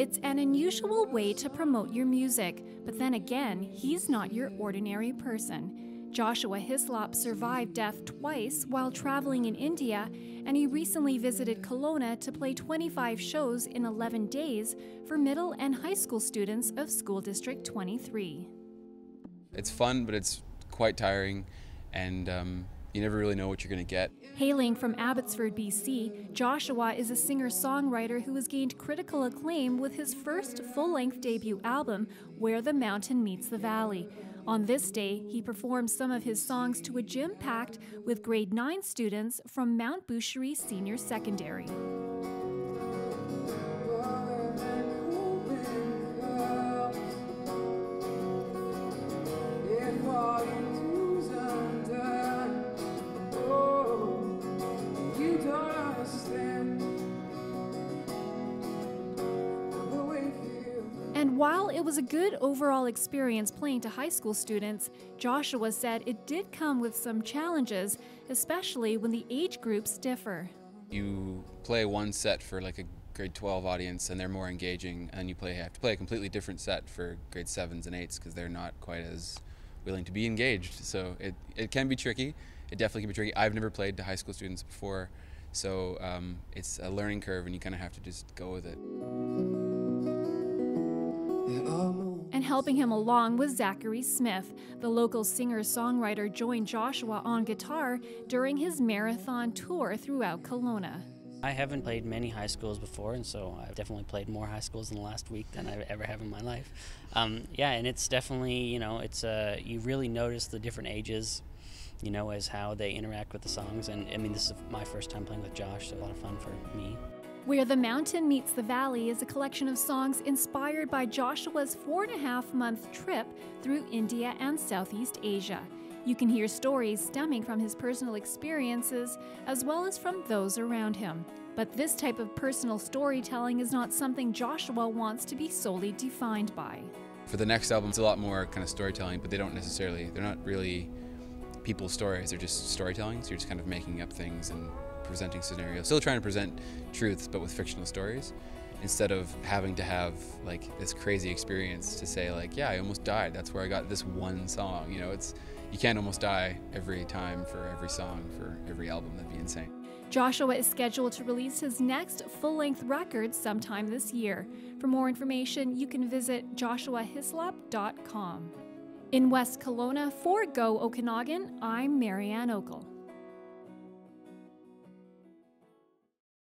It's an unusual way to promote your music, but then again, he's not your ordinary person. Joshua Hyslop survived death twice while traveling in India, and he recently visited Kelowna to play 25 shows in 11 days for middle and high school students of School District 23. It's fun, but it's quite tiring, and you never really know what you're going to get. Hailing from Abbotsford, BC, Joshua is a singer-songwriter who has gained critical acclaim with his first full-length debut album, Where the Mountain Meets the Valley. On this day, he performed some of his songs to a gym packed with grade 9 students from Mount Boucherie Senior Secondary. And while it was a good overall experience playing to high school students, Joshua said it did come with some challenges, especially when the age groups differ. You play one set for like a grade 12 audience and they're more engaging, and you have to play a completely different set for grade 7s and 8s because they're not quite as willing to be engaged. So it can be tricky. It definitely can be tricky. I've never played to high school students before, so it's a learning curve and you kind of have to just go with it. And helping him along was Zachary Smith. The local singer-songwriter joined Joshua on guitar during his marathon tour throughout Kelowna. I haven't played many high schools before, and so I've definitely played more high schools in the last week than I ever have in my life. Yeah, and it's definitely, you really notice the different ages, as how they interact with the songs. And I mean, this is my first time playing with Josh, so a lot of fun for me. Where the Mountain Meets the Valley is a collection of songs inspired by Joshua's 4.5-month trip through India and Southeast Asia. You can hear stories stemming from his personal experiences as well as from those around him. But this type of personal storytelling is not something Joshua wants to be solely defined by. For the next album, it's a lot more kind of storytelling, but they're not really people's stories, they're just storytelling, so you're just kind of making up things and presenting scenarios, still trying to present truths but with fictional stories, instead of having to have like this crazy experience to say like, yeah, I almost died, that's where I got this one song. You can't almost die every time for every song for every album. That'd be insane. Joshua is scheduled to release his next full-length record sometime this year. For more information, you can visit joshuahyslop.com. In West Kelowna, for Go Okanagan, I'm Marianne Okel.